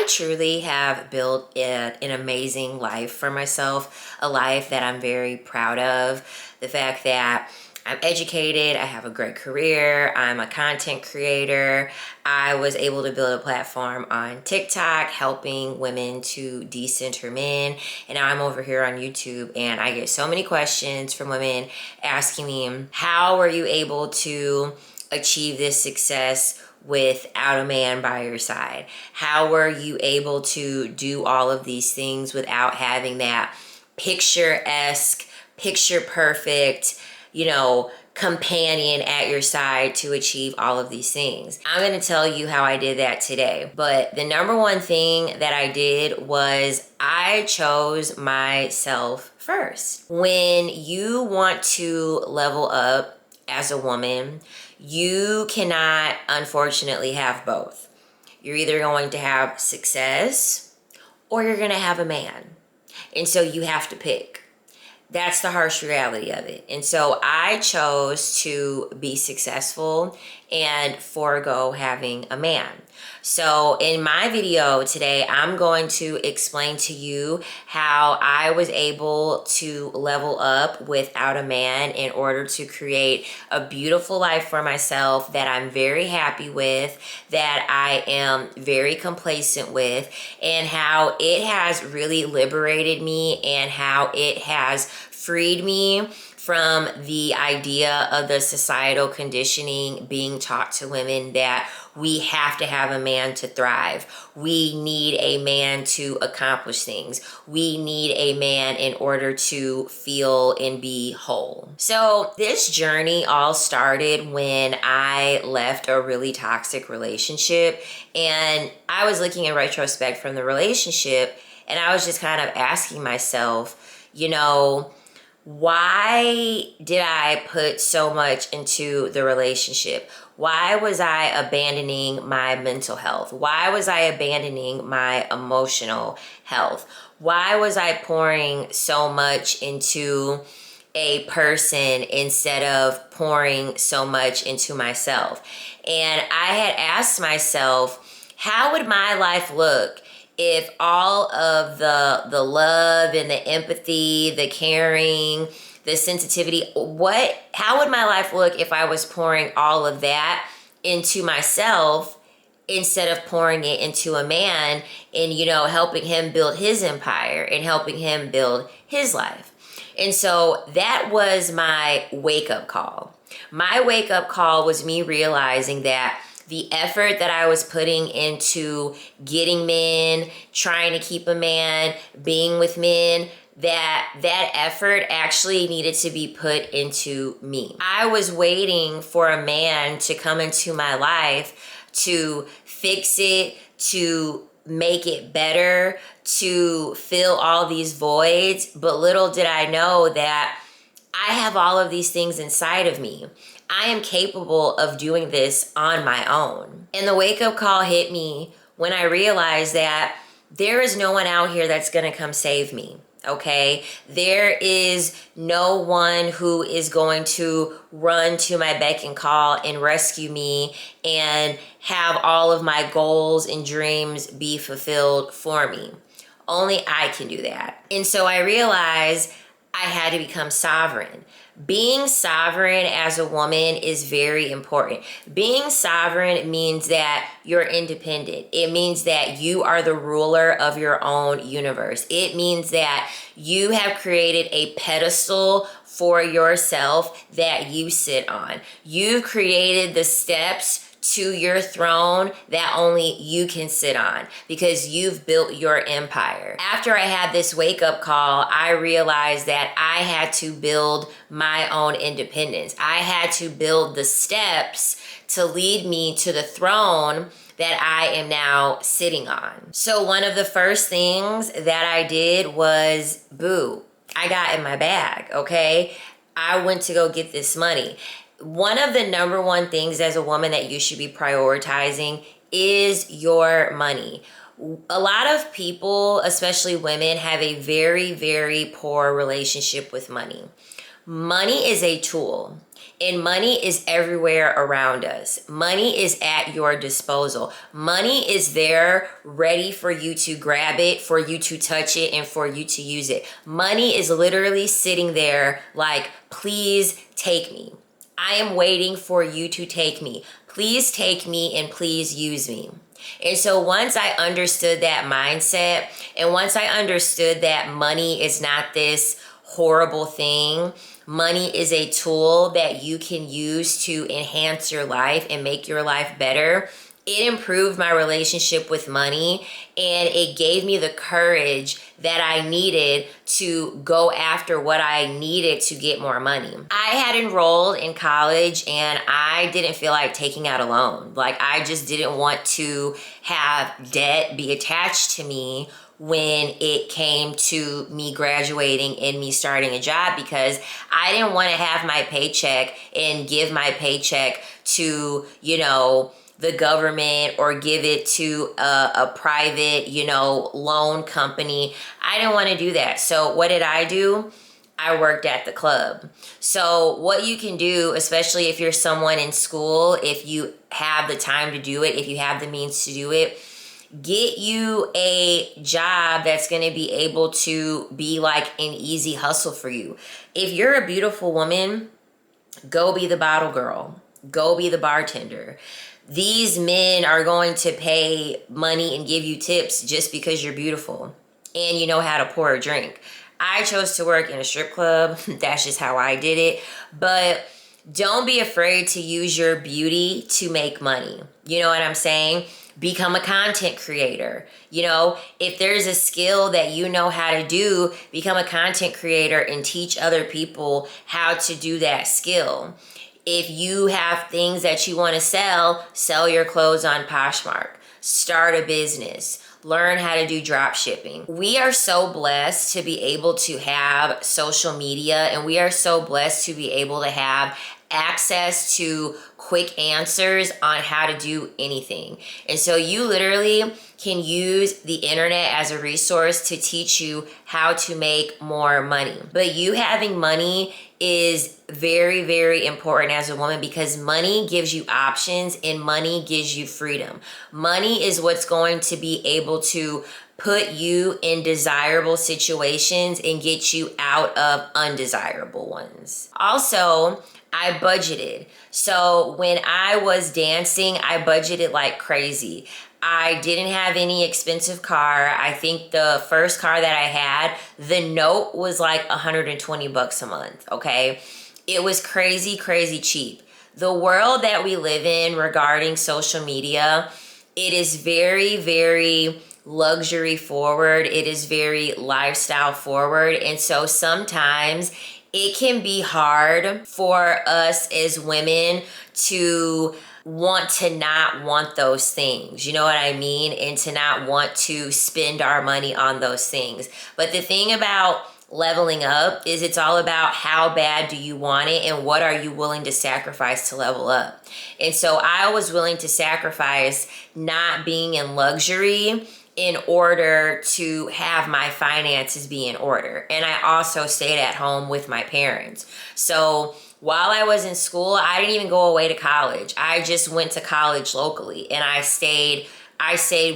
truly have built an amazing life for myself, a life that I'm very proud of. The fact that I'm educated, I have a great career, I'm a content creator. I was able to build a platform on TikTok helping women to decenter men. And now I'm over here on YouTube and I get so many questions from women asking me, how were you able to achieve this success without a man by your side? How were you able to do all of these things without having that picturesque, picture perfect, companion at your side to achieve all of these things? I'm going to tell you how I did that today. But the number one thing that I did was I chose myself first. When you want to level up as a woman, you cannot, unfortunately, have both. You're either going to have success or you're going to have a man. And so you have to pick. That's the harsh reality of it. And so I chose to be successful and forego having a man. So in my video today, I'm going to explain to you how I was able to level up without a man in order to create a beautiful life for myself that I'm very happy with, that I am very complacent with, and how it has really liberated me and how it has freed me from the idea of the societal conditioning being taught to women that we have to have a man to thrive. We need a man to accomplish things. We need a man in order to feel and be whole. So this journey all started when I left a really toxic relationship, and I was looking in retrospect from the relationship, and I was just kind of asking myself, why did I put so much into the relationship? Why was I abandoning my mental health? Why was I abandoning my emotional health? Why was I pouring so much into a person instead of pouring so much into myself? And I had asked myself, how would my life look if all of the love and the empathy, the caring, the sensitivity, how would my life look if I was pouring all of that into myself instead of pouring it into a man and, helping him build his empire and helping him build his life? And so that was my wake-up call. My wake-up call was me realizing that the effort that I was putting into getting men, trying to keep a man, being with men, that effort actually needed to be put into me. I was waiting for a man to come into my life to fix it, to make it better, to fill all these voids. But little did I know that I have all of these things inside of me. I am capable of doing this on my own. And the wake-up call hit me when I realized that there is no one out here that's gonna come save me, okay? There is no one who is going to run to my beck and call and rescue me and have all of my goals and dreams be fulfilled for me. Only I can do that. And so I realized I had to become sovereign. Being sovereign as a woman is very important. Being sovereign means that you're independent. It means that you are the ruler of your own universe. It means that you have created a pedestal for yourself that you sit on. You've created the steps to your throne that only you can sit on because you've built your empire. After I had this wake-up call, I realized that I had to build my own independence. I had to build the steps to lead me to the throne that I am now sitting on. So one of the first things that I did was, I got in my bag, okay? I went to go get this money. One of the number one things as a woman that you should be prioritizing is your money. A lot of people, especially women, have a very, very poor relationship with money. Money is a tool. And money is everywhere around us. Money is at your disposal. Money is there ready for you to grab it, for you to touch it, and for you to use it. Money is literally sitting there like, please take me. I am waiting for you to take me. Please take me and please use me. And so once I understood that mindset, and once I understood that money is not this horrible thing, money is a tool that you can use to enhance your life and make your life better, it improved my relationship with money, and it gave me the courage that I needed to go after what I needed to get more money. I had enrolled in college and I didn't feel like taking out a loan. Like, I just didn't want to have debt be attached to me when it came to me graduating and me starting a job, because I didn't want to have my paycheck and give my paycheck to, the government or give it to a private, loan company. I didn't want to do that. So what did I do? I worked at the club. So what you can do, especially if you're someone in school, if you have the time to do it, if you have the means to do it, get you a job that's going to be able to be like an easy hustle for you. If you're a beautiful woman, go be the bottle girl. Go be the bartender. These men are going to pay money and give you tips just because you're beautiful and you know how to pour a drink. I chose to work in a strip club. That's just how I did it. But don't be afraid to use your beauty to make money. You know what I'm saying? Become a content creator. If there's a skill that you know how to do, become a content creator and teach other people how to do that skill. If you have things that you want to sell your clothes on Poshmark. Start a business. Learn how to do drop shipping. We are so blessed to be able to have social media, and we are so blessed to be able to have access to quick answers on how to do anything. And so you literally can use the internet as a resource to teach you how to make more money. But you having money is very, very important as a woman, because money gives you options and money gives you freedom. Money is what's going to be able to put you in desirable situations and get you out of undesirable ones. Also, I budgeted. So when I was dancing, I budgeted like crazy. I didn't have any expensive car. I think the first car that I had, the note was like $120 a month, okay? It was crazy, crazy cheap. The world that we live in regarding social media, it is very, very luxury forward. It is very lifestyle forward. And so sometimes it can be hard for us as women to want to not want those things, you know what I mean? And to not want to spend our money on those things. But the thing about leveling up is it's all about how bad do you want it and what are you willing to sacrifice to level up. And so I was willing to sacrifice not being in luxury in order to have my finances be in order. And I also stayed at home with my parents. So while I was in school, I didn't even go away to college. I just went to college locally and I stayed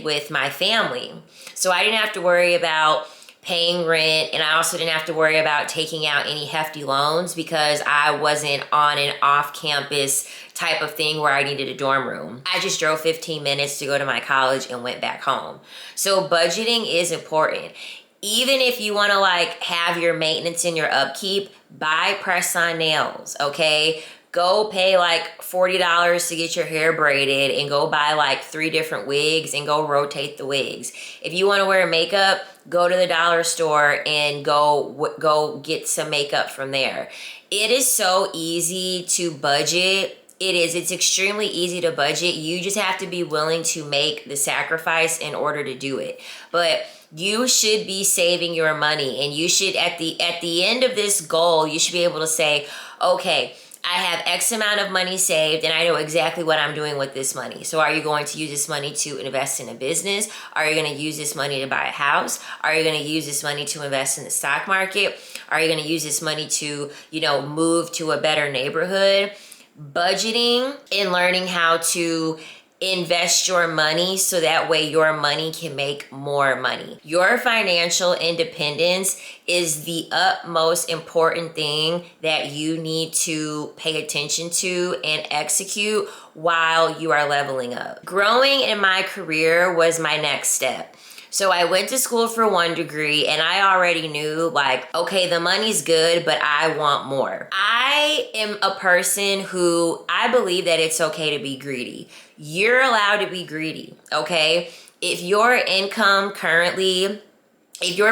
with my family. So I didn't have to worry about paying rent, and I also didn't have to worry about taking out any hefty loans because I wasn't on an off-campus type of thing where I needed a dorm room. I just drove 15 minutes to go to my college and went back home. So budgeting is important. Even if you want to like have your maintenance and your upkeep, buy press-on nails, okay? Go pay like $40 to get your hair braided and go buy like 3 different wigs and go rotate the wigs. If you want to wear makeup, go to the dollar store and go get some makeup from there. It is so easy to budget. It's extremely easy to budget. You just have to be willing to make the sacrifice in order to do it. But you should be saving your money, and you should at the end of this goal, you should be able to say, okay, I have X amount of money saved and I know exactly what I'm doing with this money. So are you going to use this money to invest in a business? Are you going to use this money to buy a house? Are you going to use this money to invest in the stock market? Are you going to use this money to, move to a better neighborhood? Budgeting and learning how to invest your money so that way your money can make more money. Your financial independence is the utmost important thing that you need to pay attention to and execute while you are leveling up. Growing in my career was my next step. So I went to school for 1 degree and I already knew okay, the money's good, but I want more. I am a person who I believe that it's okay to be greedy. You're allowed to be greedy, okay? If your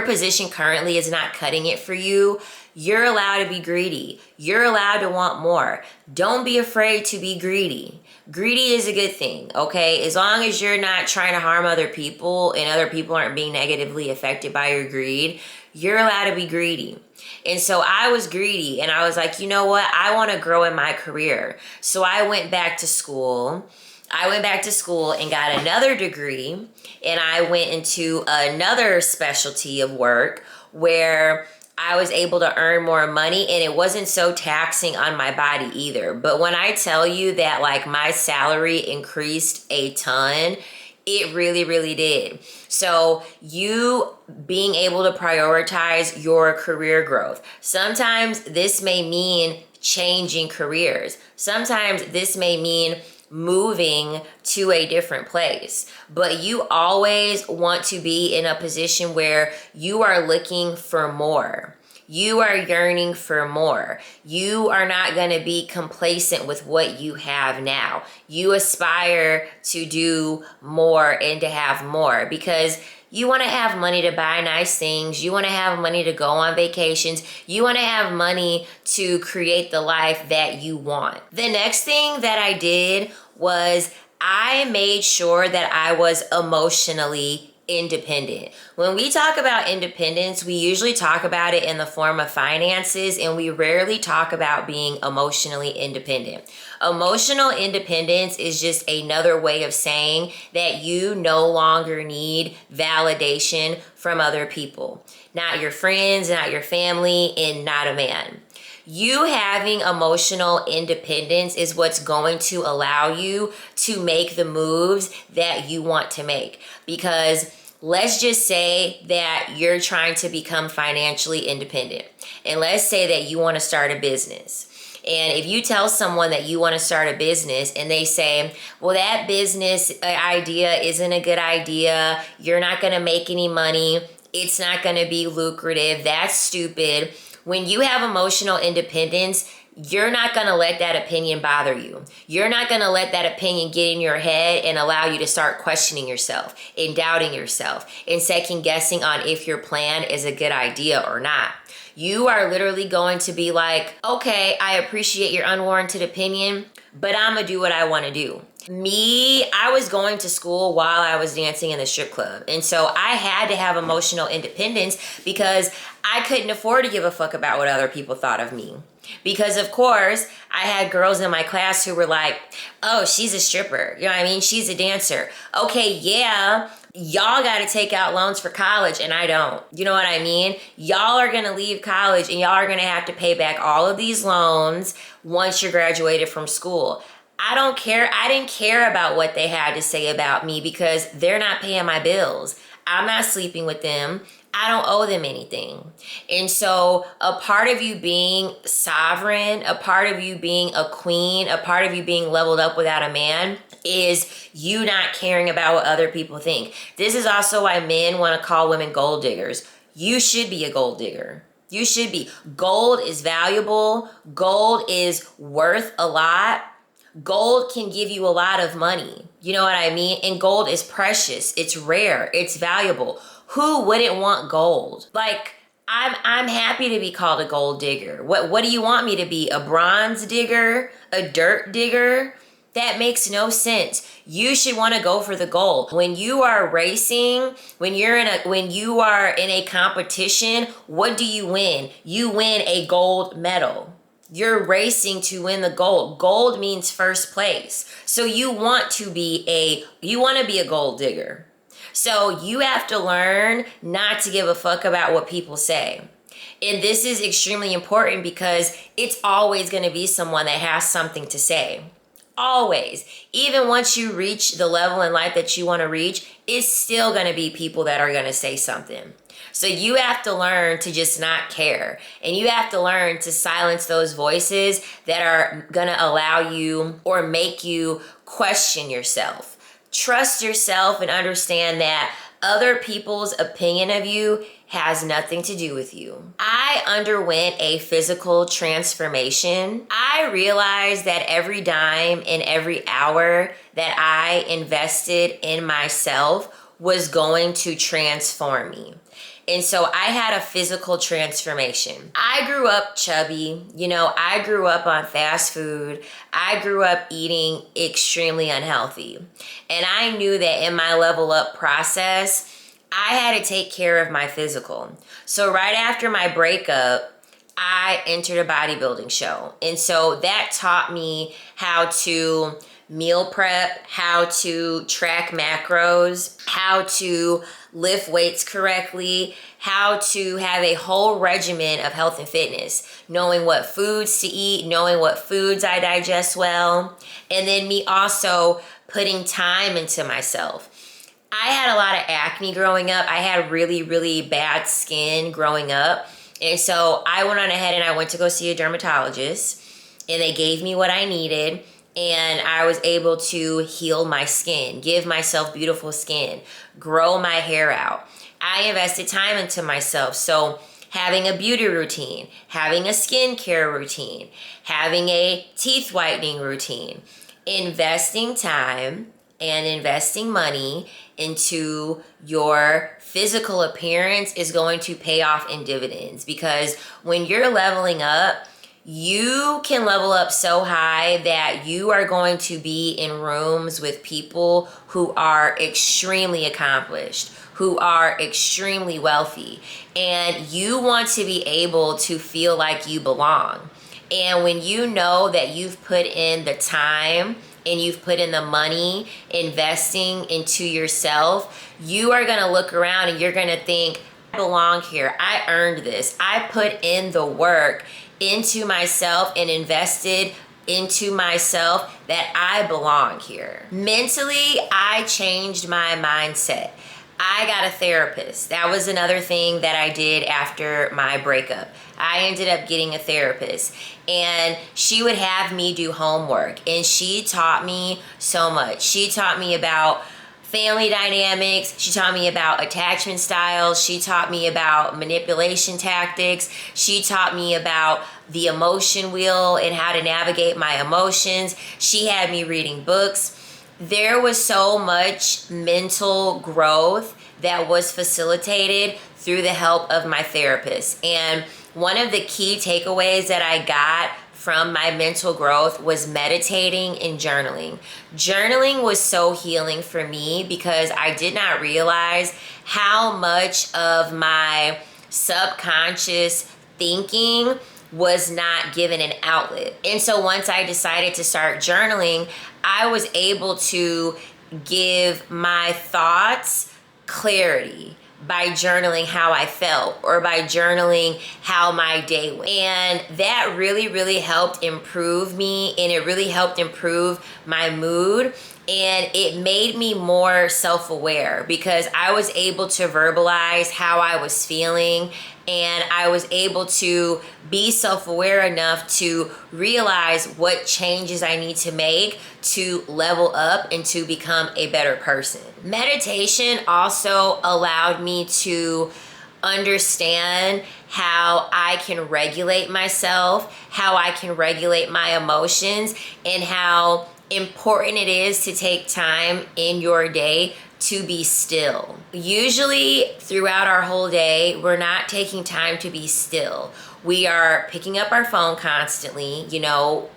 position currently is not cutting it for you, you're allowed to be greedy. You're allowed to want more. Don't be afraid to be greedy. Greedy is a good thing, okay? As long as you're not trying to harm other people and other people aren't being negatively affected by your greed, you're allowed to be greedy. And so I was greedy and I was like, you know what? I want to grow in my career. So I went back to school. And got another degree, and I went into another specialty of work where I was able to earn more money and it wasn't so taxing on my body either. But when I tell you that my salary increased a ton, it really, really did. So you being able to prioritize your career growth. Sometimes this may mean changing careers. Sometimes this may mean moving to a different place, but you always want to be in a position where you are looking for more. You are yearning for more. You are not going to be complacent with what you have now. You aspire to do more and to have more because you want to have money to buy nice things. You want to have money to go on vacations. You want to have money to create the life that you want. The next thing that I did was I made sure that I was emotionally independent. When we talk about independence, we usually talk about it in the form of finances, and we rarely talk about being emotionally independent. Emotional independence is just another way of saying that you no longer need validation from other people. Not your friends, not your family, and not a man. You having emotional independence is what's going to allow you to make the moves that you want to make. Because let's just say that you're trying to become financially independent. And let's say that you want to start a business. And if you tell someone that you want to start a business and they say, well, that business idea isn't a good idea. You're not going to make any money. It's not going to be lucrative. That's stupid. When you have emotional independence, you're not going to let that opinion bother you. You're not going to let that opinion get in your head and allow you to start questioning yourself and doubting yourself and second guessing on if your plan is a good idea or not. You are literally going to be like, okay, I appreciate your unwarranted opinion, but I'm going to do what I want to do. I was going to school while I was dancing in the strip club. And so I had to have emotional independence because I couldn't afford to give a fuck about what other people thought of me. Because of course, I had girls in my class who were like, oh, she's a stripper. You know what I mean? She's a dancer. Okay, yeah, y'all got to take out loans for college and I don't. You know what I mean? Y'all are going to leave college and y'all are going to have to pay back all of these loans once you're graduated from school. I don't care. I didn't care about what they had to say about me because they're not paying my bills. I'm not sleeping with them. I don't owe them anything. And so a part of you being sovereign, a part of you being a queen, a part of you being leveled up without a man is you not caring about what other people think. This is also why men want to call women gold diggers. You should be a gold digger. You should be. Gold is valuable. Gold is worth a lot. Gold can give you a lot of money. You know what I mean? And gold is precious. It's rare. It's valuable. Who wouldn't want gold? Like, I'm happy to be called a gold digger. What do you want me to be? A bronze digger? A dirt digger? That makes no sense. You should want to go for the gold. When you are racing, when you are in a competition, what do you win? You win a gold medal. You're racing to win the gold. Gold means first place. So you want to be a gold digger. So you have to learn not to give a fuck about what people say. And this is extremely important because it's always going to be someone that has something to say. Always. Even once you reach the level in life that you want to reach, it's still going to be people that are going to say something. So you have to learn to just not care. And you have to learn to silence those voices that are going to allow you or make you question yourself. Trust yourself and understand that other people's opinion of you has nothing to do with you. I underwent a physical transformation. I realized that every dime and every hour that I invested in myself was going to transform me. And so I had a physical transformation. I grew up chubby. I grew up on fast food. I grew up eating extremely unhealthy. And I knew that in my level up process, I had to take care of my physical. So right after my breakup, I entered a bodybuilding show. And so that taught me how to meal prep, how to track macros, how to lift weights correctly, how to have a whole regimen of health and fitness, knowing what foods to eat, knowing what foods I digest well, and then me also putting time into myself. I had a lot of acne growing up. I had really, really bad skin growing up. And so I went on ahead and I went to go see a dermatologist, and they gave me what I needed. And I was able to heal my skin, give myself beautiful skin, grow my hair out. I invested time into myself. So having a beauty routine, having a skincare routine, having a teeth whitening routine, investing time and investing money into your physical appearance is going to pay off in dividends, because when you're leveling up, you can level up so high that you are going to be in rooms with people who are extremely accomplished, who are extremely wealthy, and you want to be able to feel like you belong. And when you know that you've put in the time and you've put in the money investing into yourself, you are going to look around and you're going to think, I belong here. I earned this. I put in the work into myself and invested into myself that I belong here. Mentally, I changed my mindset. I got a therapist. That was another thing that I did after my breakup. I ended up getting a therapist, and she would have me do homework, and she taught me so much. She taught me about family dynamics. She taught me about attachment styles. She taught me about manipulation tactics. She taught me about the emotion wheel and how to navigate my emotions. She had me reading books. There was so much mental growth that was facilitated through the help of my therapist. And one of the key takeaways that I got from my mental growth was meditating and journaling. Journaling was so healing for me because I did not realize how much of my subconscious thinking was not given an outlet. And so once I decided to start journaling, I was able to give my thoughts clarity by journaling how I felt or by journaling how my day went. And that really, really helped improve me, and it really helped improve my mood. And it made me more self-aware because I was able to verbalize how I was feeling, and I was able to be self-aware enough to realize what changes I need to make to level up and to become a better person. Meditation also allowed me to understand how I can regulate myself, how I can regulate my emotions, and how important it is to take time in your day to be still. Usually throughout our whole day, we're not taking time to be still. We are picking up our phone constantly.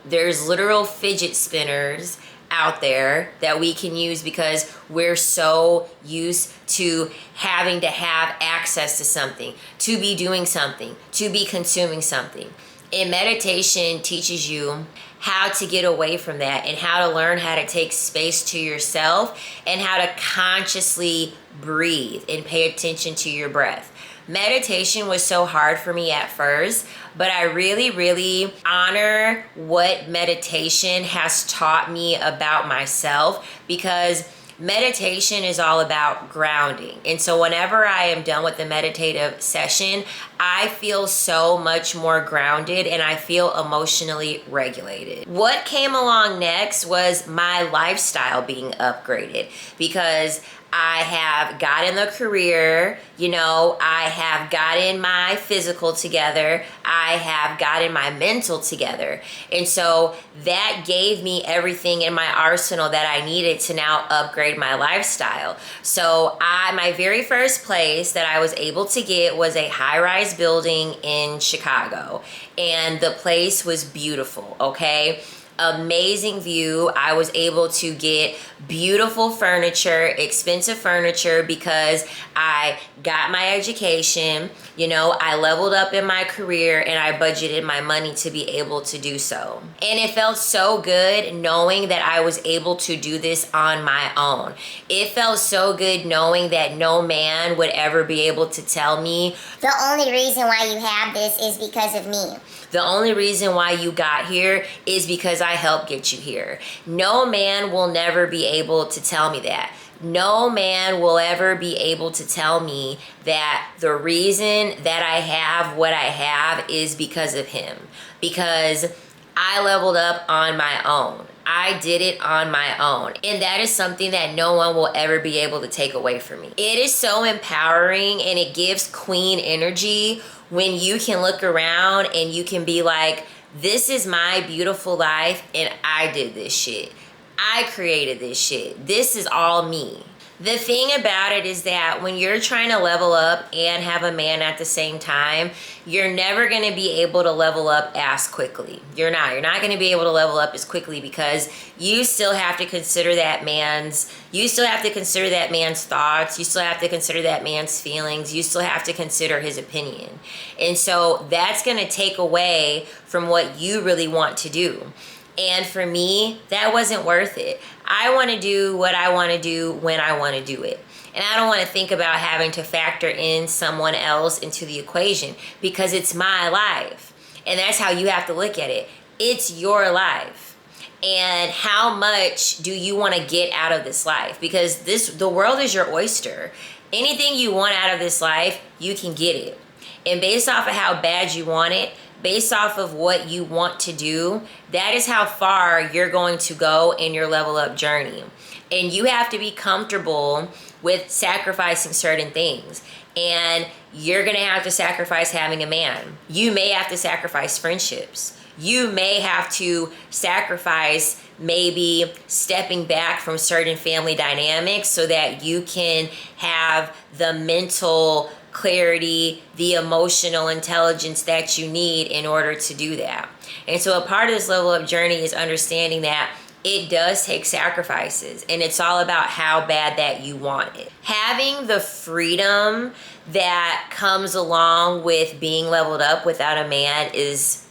There's literal fidget spinners out there that we can use because we're so used to having to have access to something, to be doing something, to be consuming something. And meditation teaches you how to get away from that and how to learn how to take space to yourself and how to consciously breathe and pay attention to your breath. Meditation was so hard for me at first, but I really, really honor what meditation has taught me about myself, because meditation is all about grounding. And so whenever I am done with the meditative session, I feel so much more grounded and I feel emotionally regulated. What came along next was my lifestyle being upgraded, because I have gotten the career, I have gotten my physical together, I have gotten my mental together. And so that gave me everything in my arsenal that I needed to now upgrade my lifestyle. So my very first place that I was able to get was a high-rise building in Chicago. And the place was beautiful, okay? Amazing view. I was able to get beautiful furniture, expensive furniture, because I got my education, I leveled up in my career and I budgeted my money to be able to do so. And it felt so good knowing that I was able to do this on my own. It felt so good knowing that no man would ever be able to tell me, the only reason why you have this is because of me. The only reason why you got here is because I helped get you here. No man will never be able to tell me that. No man will ever be able to tell me that the reason that I have what I have is because of him. Because I leveled up on my own. I did it on my own. And that is something that no one will ever be able to take away from me. It is so empowering and it gives queen energy when you can look around and you can be like, this is my beautiful life and I did this shit. I created this shit. This is all me. The thing about it is that when you're trying to level up and have a man at the same time, you're never going to be able to level up as quickly. You're not going to be able to level up as quickly, because you still have to consider that man's thoughts. You still have to consider that man's feelings. You still have to consider his opinion. And so that's going to take away from what you really want to do. And for me, that wasn't worth it. I want to do what I want to do when I want to do it. And I don't want to think about having to factor in someone else into the equation, because it's my life. And that's how you have to look at it. It's your life. And how much do you want to get out of this life? Because the world is your oyster. Anything you want out of this life, you can get it. And based off of how bad you want it, based off of what you want to do, that is how far you're going to go in your level up journey. And you have to be comfortable with sacrificing certain things. And you're going to have to sacrifice having a man. You may have to sacrifice friendships. You may have to sacrifice maybe stepping back from certain family dynamics so that you can have the mental clarity, the emotional intelligence that you need in order to do that. And so a part of this level up journey is understanding that it does take sacrifices, and it's all about how bad that you want it. Having the freedom that comes along with being leveled up without a man it's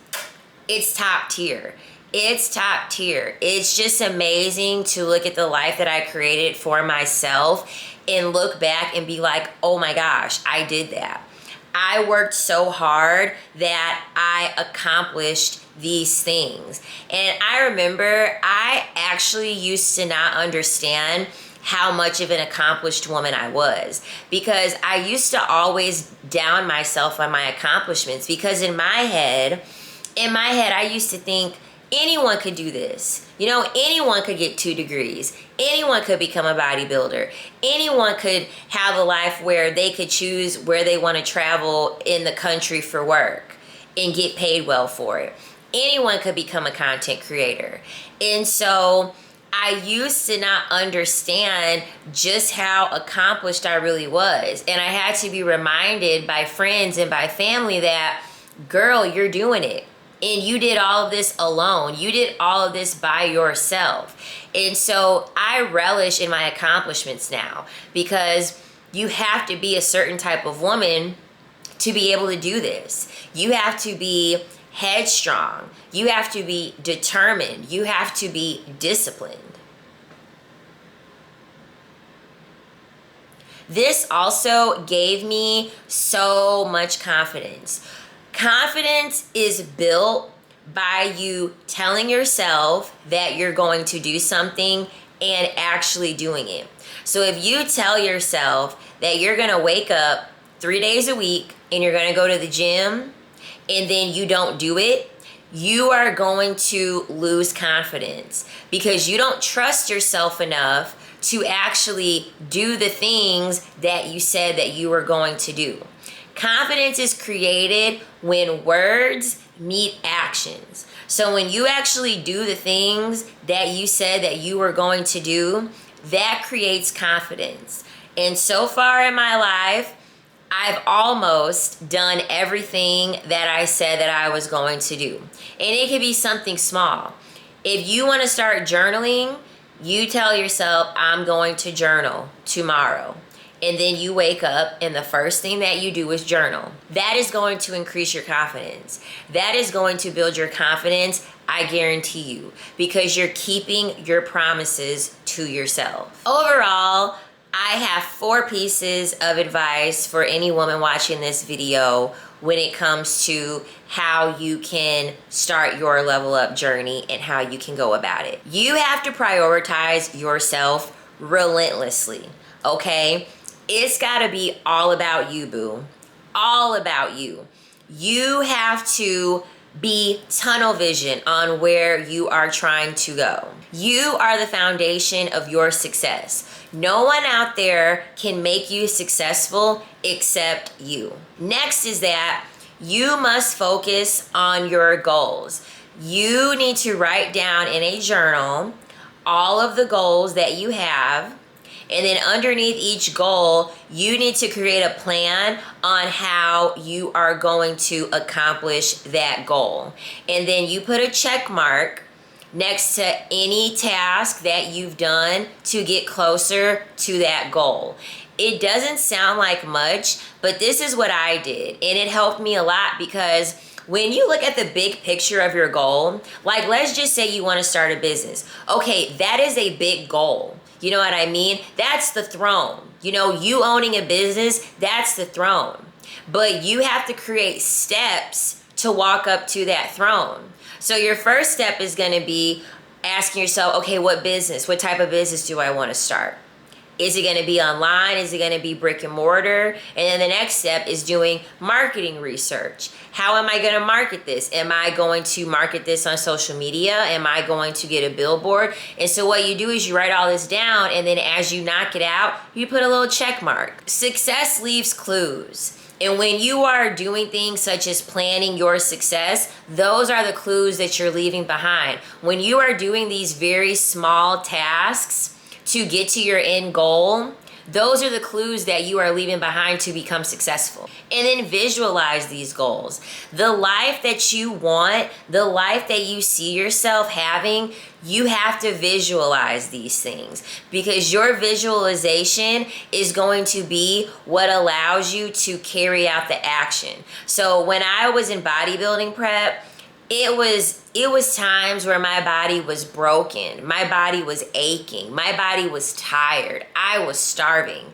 top tier. It's top tier. It's just amazing to look at the life that I created for myself and look back and be like, oh my gosh, I did that. I worked so hard that I accomplished these things. And I remember I actually used to not understand how much of an accomplished woman I was, because I used to always down myself on my accomplishments, because in my head, I used to think anyone could do this. Anyone could get 2 degrees. Anyone could become a bodybuilder. Anyone could have a life where they could choose where they want to travel in the country for work and get paid well for it. Anyone could become a content creator. And so I used to not understand just how accomplished I really was. And I had to be reminded by friends and by family that, girl, you're doing it. And you did all of this alone. You did all of this by yourself. And so I relish in my accomplishments now, because you have to be a certain type of woman to be able to do this. You have to be headstrong. You have to be determined. You have to be disciplined. This also gave me so much confidence. Confidence is built by you telling yourself that you're going to do something and actually doing it. So if you tell yourself that you're going to wake up 3 days a week and you're going to go to the gym and then you don't do it, you are going to lose confidence because you don't trust yourself enough to actually do the things that you said that you were going to do. Confidence is created when words meet actions. So when you actually do the things that you said that you were going to do, that creates confidence. And so far in my life, I've almost done everything that I said that I was going to do. And it could be something small. If you want to start journaling, you tell yourself, I'm going to journal tomorrow. And then you wake up and the first thing that you do is journal. That is going to increase your confidence. That is going to build your confidence, I guarantee you, because you're keeping your promises to yourself. Overall, I have 4 pieces of advice for any woman watching this video when it comes to how you can start your level up journey and how you can go about it. You have to prioritize yourself relentlessly, okay? It's gotta be all about you, boo. All about you. You have to be tunnel vision on where you are trying to go. You are the foundation of your success. No one out there can make you successful except you. Next is that you must focus on your goals. You need to write down in a journal all of the goals that you have. And then underneath each goal, you need to create a plan on how you are going to accomplish that goal. And then you put a check mark next to any task that you've done to get closer to that goal. It doesn't sound like much, but this is what I did. And it helped me a lot because when you look at the big picture of your goal, like let's just say you want to start a business. Okay, that is a big goal. You know what I mean? That's the throne. You know, you owning a business, that's the throne. But you have to create steps to walk up to that throne. So your first step is going to be asking yourself, okay, what type of business do I want to start? Is it going to be online? Is it going to be brick and mortar? And then the next step is doing marketing research. How am I going to market this? Am I going to market this on social media? Am I going to get a billboard? And so what you do is you write all this down, and then as you knock it out, you put a little check mark. Success leaves clues. And when you are doing things such as planning your success, those are the clues that you're leaving behind. When you are doing these very small tasks to get to your end goal, those are the clues that you are leaving behind to become successful. And then visualize these goals. The life that you want, the life that you see yourself having, you have to visualize these things because your visualization is going to be what allows you to carry out the action. So when I was in bodybuilding prep, it was times where my body was broken. My body was aching. My body was tired. I was starving.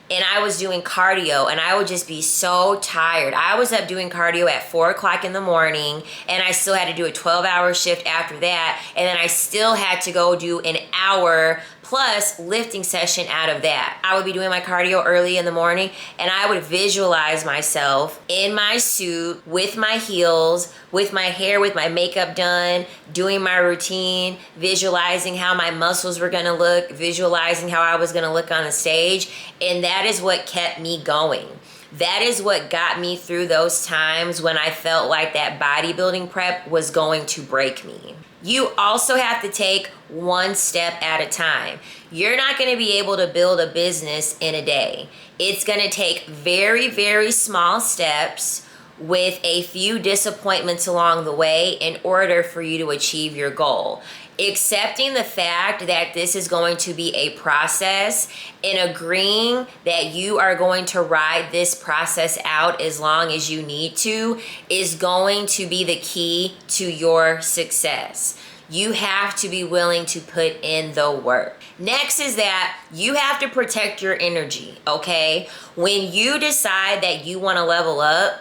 And I was doing cardio and I would just be so tired. I was up doing cardio at 4 o'clock in the morning and I still had to do a 12-hour shift after that. And then I still had to go do an hour plus lifting session out of that. I would be doing my cardio early in the morning and I would visualize myself in my suit with my heels, with my hair, with my makeup done, doing my routine, visualizing how my muscles were gonna look, visualizing how I was gonna look on the stage. And that is what kept me going. That is what got me through those times when I felt like that bodybuilding prep was going to break me. You also have to take one step at a time. You're not going to be able to build a business in a day. It's going to take very, very small steps with a few disappointments along the way in order for you to achieve your goal. Accepting the fact that this is going to be a process and agreeing that you are going to ride this process out as long as you need to is going to be the key to your success. You have to be willing to put in the work. Next is that you have to protect your energy, okay? When you decide that you want to level up,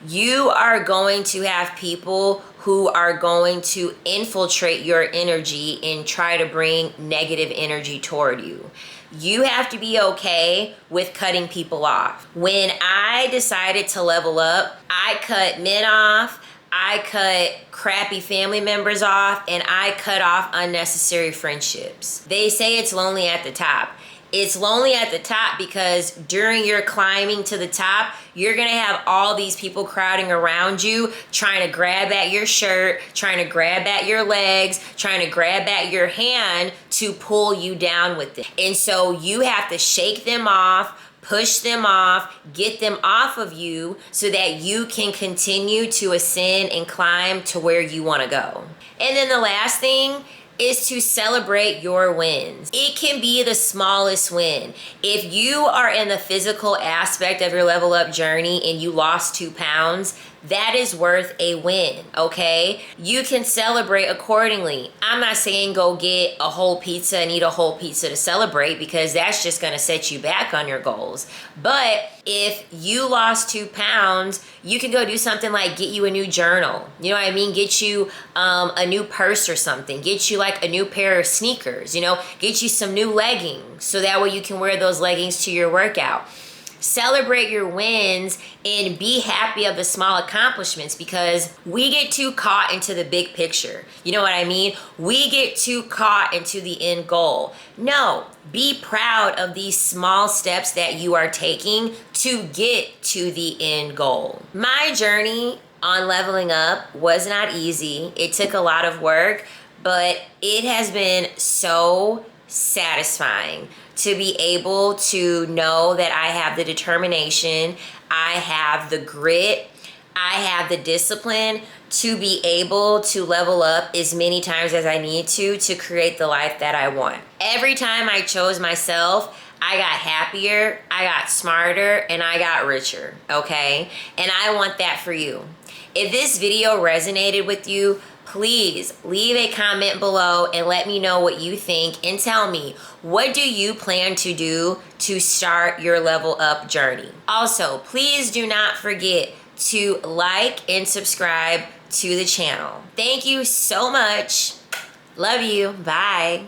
you are going to have people who are going to infiltrate your energy and try to bring negative energy toward you. You have to be okay with cutting people off. When I decided to level up, I cut men off, I cut crappy family members off, and I cut off unnecessary friendships. They say it's lonely at the top. It's lonely at the top because during your climbing to the top, you're gonna have all these people crowding around you, trying to grab at your shirt, trying to grab at your legs, trying to grab at your hand to pull you down with it. And so you have to shake them off, push them off, get them off of you so that you can continue to ascend and climb to where you want to go. And then the last thing is to celebrate your wins. It can be the smallest win. If you are in the physical aspect of your level up journey and you lost 2 pounds, that is worth a win, okay? You can celebrate accordingly. I'm not saying go get a whole pizza and eat a whole pizza to celebrate because that's just gonna set you back on your goals. But if you lost 2 pounds, you can go do something like get you a new journal. You know what I mean? Get you a new purse or something. Get you like a new pair of sneakers, you know? Get you some new leggings so that way you can wear those leggings to your workout. Celebrate your wins and be happy of the small accomplishments because we get too caught into the big picture. You know what I mean? We get too caught into the end goal. No, be proud of these small steps that you are taking to get to the end goal. My journey on leveling up was not easy. It took a lot of work, but it has been so satisfying to be able to know that I have the determination, I have the grit, I have the discipline to be able to level up as many times as I need to create the life that I want. Every time I chose myself, I got happier, I got smarter, and I got richer, okay? And I want that for you. If this video resonated with you, please leave a comment below and let me know what you think and tell me, what do you plan to do to start your level up journey? Also, please do not forget to like and subscribe to the channel. Thank you so much. Love you. Bye.